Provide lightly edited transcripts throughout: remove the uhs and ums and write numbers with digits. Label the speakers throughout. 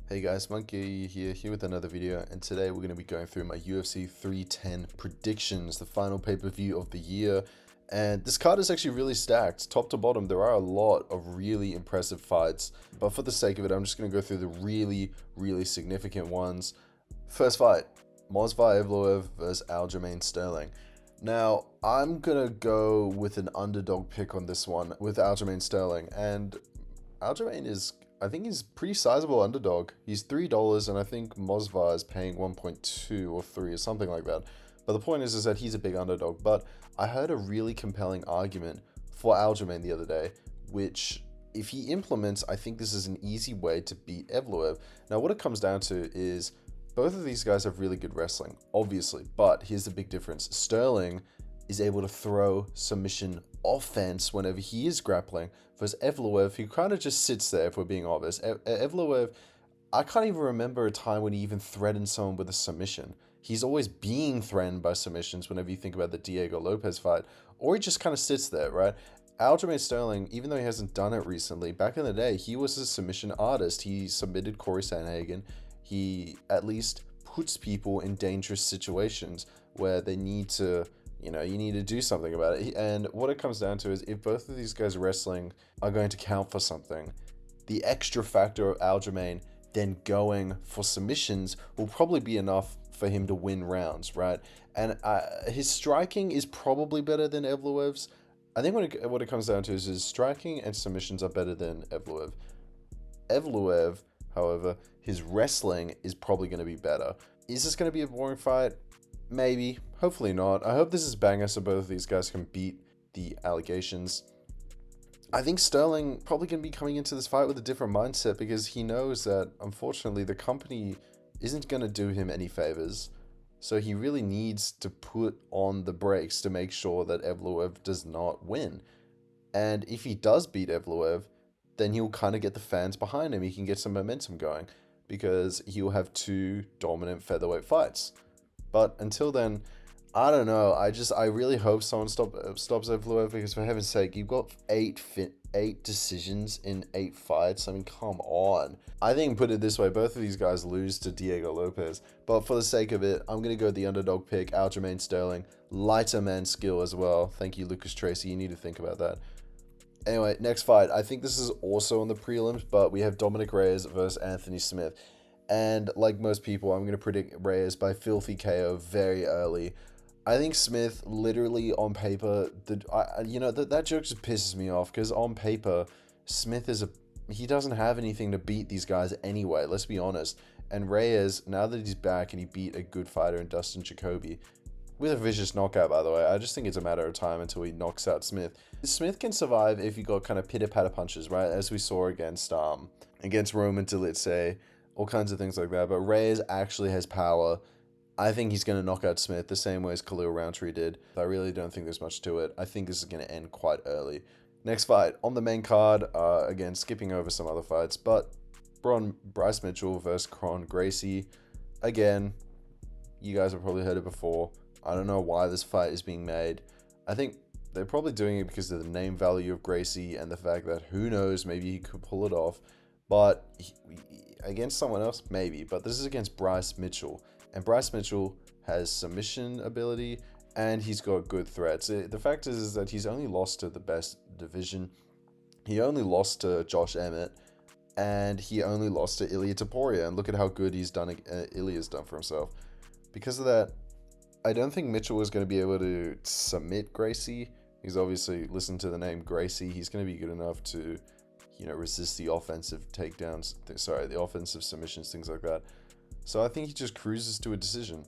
Speaker 1: Hey guys, Monke AU here with another video, and today we're going to be going through my UFC 310 predictions, the final pay-per-view of the year. And this card is actually really stacked. Top to bottom, there are a lot of really impressive fights, but for the sake of it, I'm just going to go through the really significant ones. First fight, Movsar Evloev versus Aljamain Sterling. Now, I'm going to go with an underdog pick on this one with Aljamain Sterling, and Aljamain is, I think he's pretty sizable underdog. He's $3, and I think Movsar is paying 1.2 or 3 or something like that. But the point is that he's a big underdog. But I heard a really compelling argument for Aljamain the other day, which if he implements, I think this is an easy way to beat Evloev. Now, what it comes down to is both of these guys have really good wrestling, obviously. But here's the big difference. Sterling is able to throw submission offense whenever he is grappling, versus Evloev, who kind of just sits there, if we're being honest. Evloev, I can't even remember a time when he even threatened someone with a submission. He's always being threatened by submissions whenever you think about the Diego Lopez fight, or he just kind of sits there, right? Aljamain Sterling, even though he hasn't done it recently, back in the day, he was a submission artist. He submitted Corey Sandhagen. He at least puts people in dangerous situations where they need to, you need to do something about it. And what it comes down to is if both of these guys wrestling are going to count for something, the extra factor of Aljamain then going for submissions will probably be enough for him to win rounds, right? And his striking is probably better than Evloev's. I think what it comes down to is his striking and submissions are better than Evloev. Evloev, however, his wrestling is probably going to be better. Is this going to be a boring fight? Maybe. Hopefully not. I hope this is banger so both of these guys can beat the allegations. I think Sterling probably going to be coming into this fight with a different mindset because he knows that, unfortunately, the company isn't going to do him any favors. So he really needs to put on the brakes to make sure that Evloev does not win. And if he does beat Evloev, then he'll kind of get the fans behind him. He can get some momentum going because he'll have two dominant featherweight fights. But until then, I don't know. I really hope someone stops Evloev because, for heaven's sake, you've got eight decisions in 8 fights. I mean, come on. I think, put it this way, both of these guys lose to Diego Lopez. But for the sake of it, I'm going to go with the underdog pick, Aljamain Sterling. Lighter man skill as well. Thank you, Lucas Tracy. You need to think about that. Anyway, next fight. I think this is also on the prelims, but we have Dominic Reyes versus Anthony Smith. And like most people, I'm going to predict Reyes by filthy KO very early. I think Smith, literally on paper, that joke just pisses me off because on paper, Smith he doesn't have anything to beat these guys anyway, let's be honest. And Reyes, now that he's back and he beat a good fighter in Dustin Jacoby, with a vicious knockout, by the way, I just think it's a matter of time until he knocks out Smith. Smith can survive if you got kind of pitter-patter punches, right? As we saw against Roman Dolidze, all kinds of things like that. But Reyes actually has power. I think he's going to knock out Smith the same way as Khalil Rountree did. I really don't think there's much to it. I think this is going to end quite early. Next fight on the main card, again, skipping over some other fights, but Bryce Mitchell versus Kron Gracie. Again, you guys have probably heard it before. I don't know why this fight is being made. I think they're probably doing it because of the name value of Gracie and the fact that, who knows, maybe he could pull it off. But against someone else, maybe. But this is against Bryce Mitchell. And Bryce Mitchell has submission ability and he's got good threats. The fact is that he's only lost to the best division. He only lost to Josh Emmett. And he only lost to Ilia Topuria. And look at how good Ilia's done for himself. Because of that, I don't think Mitchell is going to be able to submit Gracie. He's obviously, listen to the name Gracie, he's going to be good enough to, resist the offensive takedowns, the offensive submissions, things like that. So I think he just cruises to a decision.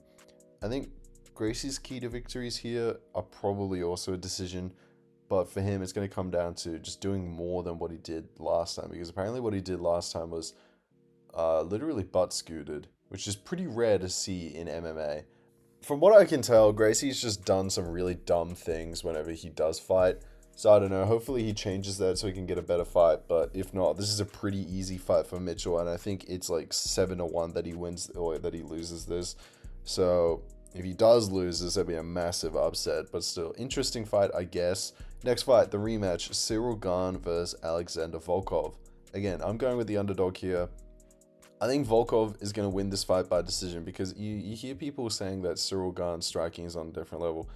Speaker 1: I think Gracie's key to victories here are probably also a decision, but for him, it's going to come down to just doing more than what he did last time, because apparently what he did last time was literally butt scooted, which is pretty rare to see in MMA. From what I can tell, Gracie's just done some really dumb things whenever he does fight. So I don't know, hopefully he changes that so he can get a better fight. But if not, this is a pretty easy fight for Mitchell. And I think it's like 7-1 that he wins or that he loses this. So if he does lose this, that'd be a massive upset. But still, interesting fight, I guess. Next fight, the rematch, Cyril Gane versus Alexander Volkov. Again, I'm going with the underdog here. I think Volkov is going to win this fight by decision because you hear people saying that Cyril Gane's striking is on a different level.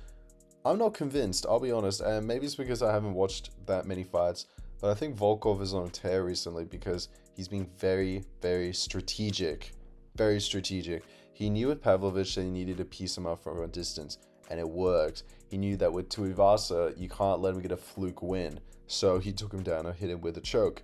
Speaker 1: I'm not convinced, I'll be honest, and maybe it's because I haven't watched that many fights, but I think Volkov is on a tear recently because he's been very, very strategic. Very strategic. He knew with Pavlovich that he needed to piece him up from a distance, and it worked. He knew that with Tuivasa, you can't let him get a fluke win, so he took him down and hit him with a choke.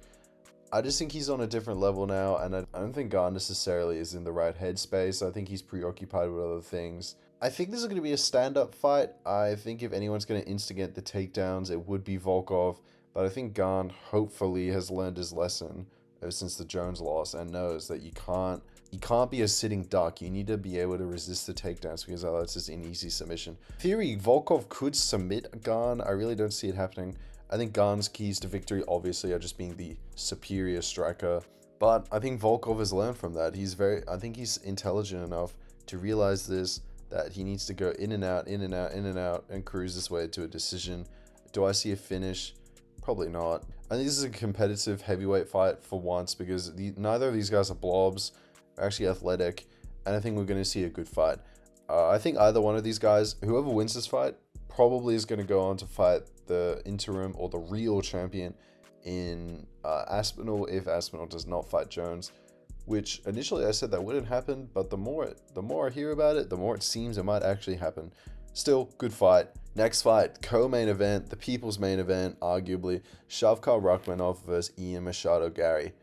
Speaker 1: I just think he's on a different level now, and I don't think Gane necessarily is in the right headspace. I think he's preoccupied with other things. I think this is going to be a stand-up fight. I think if anyone's going to instigate the takedowns, it would be Volkov. But I think Gane hopefully has learned his lesson ever since the Jones loss and knows that you can't be a sitting duck. You need to be able to resist the takedowns because otherwise it's an easy submission. In theory, Volkov could submit Gane. I really don't see it happening. I think Gane's keys to victory obviously are just being the superior striker. But I think Volkov has learned from that. I think he's intelligent enough to realize this, that he needs to go in and out, in and out, in and out, and cruise his way to a decision. Do I see a finish? Probably not. I think this is a competitive heavyweight fight for once because neither of these guys are blobs, are actually athletic, and I think we're going to see a good fight. I think either one of these guys, whoever wins this fight, probably is going to go on to fight the interim or the real champion in Aspinall if Aspinall does not fight Jones, which initially I said that wouldn't happen, but the more I hear about it, the more it seems it might actually happen. Still, good fight. Next fight, co-main event, the people's main event, arguably, Shavkat Rakhmonov versus Ian Machado Gary.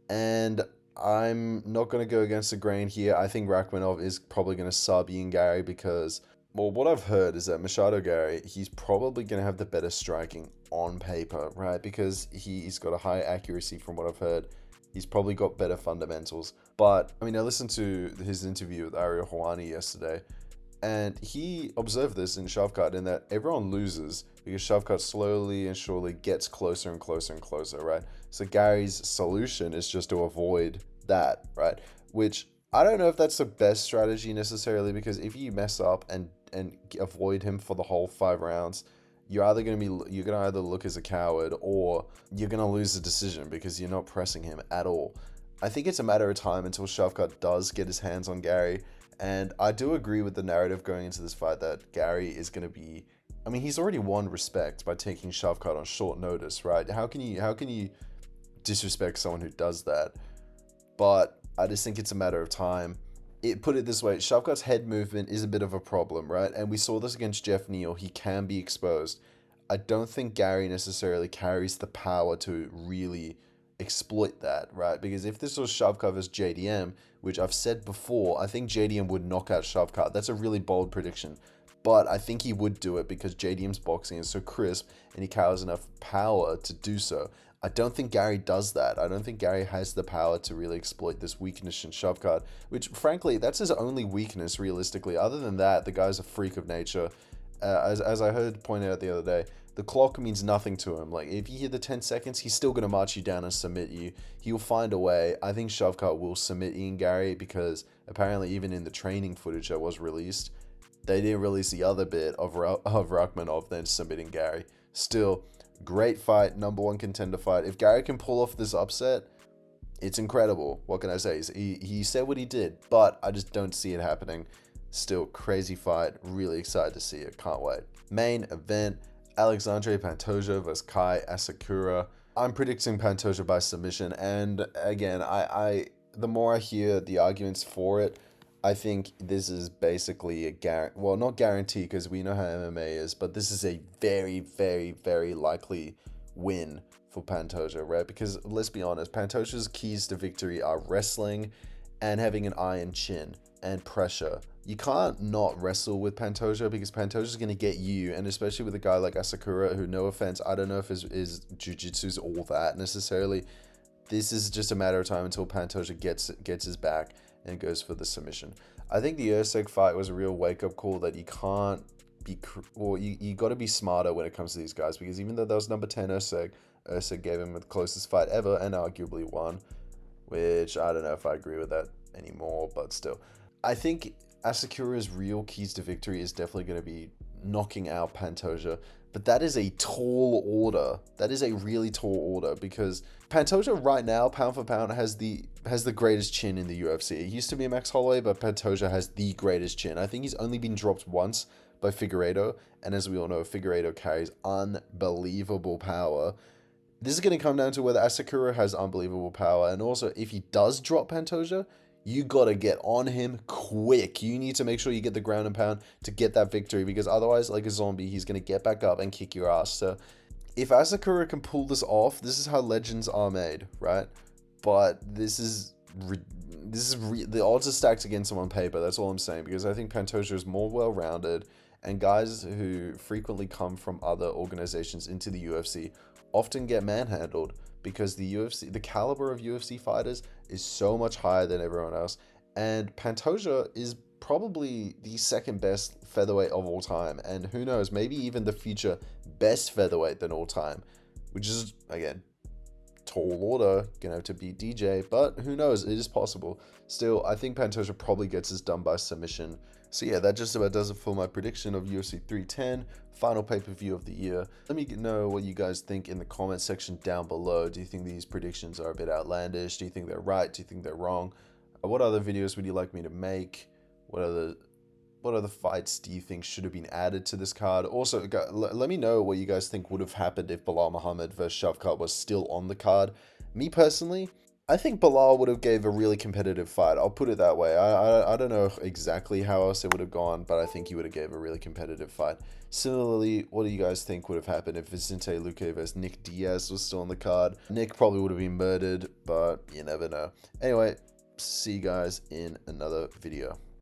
Speaker 1: And I'm not going to go against the grain here. I think Rakhmonov is probably going to sub Ian Gary because, well, what I've heard is that Machado Gary, he's probably going to have the better striking on paper, right? Because he's got a high accuracy from what I've heard. He's probably got better fundamentals. But, I mean, I listened to his interview with Ariel Helwani yesterday, and he observed this in Shavkat in that everyone loses because Shavkat slowly and surely gets closer and closer and closer, right? So Gary's solution is just to avoid that, right? Which I don't know if that's the best strategy necessarily, because if you mess up and avoid him for the whole 5 rounds, you're gonna either look as a coward or you're gonna lose the decision because you're not pressing him at all. I think it's a matter of time until Shavkat does get his hands on Gary. And I do agree with the narrative going into this fight that Gary is going to be... I mean, he's already won respect by taking Shavkat on short notice, right? How can you disrespect someone who does that? But I just think it's a matter of time. Put it this way, Shavkat's head movement is a bit of a problem, right? And we saw this against Jeff Neal. He can be exposed. I don't think Gary necessarily carries the power to really exploit that, right? Because if this was Shavkat versus JDM, which I've said before, I think JDM would knock out Shavkat. That's a really bold prediction, but I think he would do it because JDM's boxing is so crisp and he carries enough power to do so. I don't think Gary does that. I don't think Gary has the power to really exploit this weakness in Shavkat, which frankly, that's his only weakness realistically. Other than that, the guy's a freak of nature. As I heard pointed out the other day, the clock means nothing to him. Like, if you hit the 10 seconds, he's still going to march you down and submit you. He'll find a way. I think Shavkat will submit Ian Gary because apparently even in the training footage that was released, they didn't release the other bit of Rakhmonov then submitting Gary. Still, great fight, number 1 contender fight. If Gary can pull off this upset, it's incredible. What can I say? He said what he did, but I just don't see it happening. Still, crazy fight. Really excited to see it. Can't wait. Main event, Alexandre Pantoja versus Kai Asakura. I'm predicting Pantoja by submission, and again, I the more I hear the arguments for it, I think this is basically a well, not guarantee because we know how MMA is, but this is a very, very, very likely win for Pantoja, right? Because let's be honest, Pantoja's keys to victory are wrestling and having an iron chin and pressure. You can't not wrestle with Pantoja because Pantoja's going to get you, and especially with a guy like Asakura, who, no offense, I don't know if his jiu-jitsu's all that necessarily. This is just a matter of time until Pantoja gets his back and goes for the submission. I think the Usyk fight was a real wake-up call that you can't be... Well, you got to be smarter when it comes to these guys, because even though that was number 10 Usyk gave him the closest fight ever and arguably won, which I don't know if I agree with that anymore, but still. I think Asakura's real keys to victory is definitely going to be knocking out Pantoja, but that is a tall order. That is a really tall order because Pantoja right now, pound for pound, has the greatest chin in the UFC. It used to be Max Holloway, but Pantoja has the greatest chin. I think he's only been dropped once by Figueiredo, and as we all know, Figueiredo carries unbelievable power. This is going to come down to whether Asakura has unbelievable power, and also if he does drop Pantoja, you got to get on him quick. You need to make sure you get the ground and pound to get that victory, because otherwise, like a zombie, he's going to get back up and kick your ass. So if Asakura can pull this off, this is how legends are made, right? But the odds are stacked against him on paper. That's all I'm saying, because I think Pantoja is more well-rounded, and guys who frequently come from other organizations into the UFC often get manhandled because the caliber of UFC fighters is so much higher than everyone else. And Pantoja is probably the second best featherweight of all time. And who knows, maybe even the future best featherweight than all time, which is, again, tall order, gonna have to beat DJ, but who knows, it is possible. Still, I think Pantoja probably gets this done by submission. So yeah, that just about does it for my prediction of UFC 310, final pay-per-view of the year. Let me know what you guys think in the comment section down below. Do you think these predictions are a bit outlandish? Do you think they're right? Do you think they're wrong? What other videos would you like me to make? What other fights do you think should have been added to this card? Also, let me know what you guys think would have happened if Bilal Muhammad versus Shavkat was still on the card. Me personally, I think Bilal would have gave a really competitive fight. I'll put it that way. I don't know exactly how else it would have gone, but I think he would have gave a really competitive fight. Similarly, what do you guys think would have happened if Vicente Luque versus Nick Diaz was still on the card? Nick probably would have been murdered, but you never know. Anyway, see you guys in another video.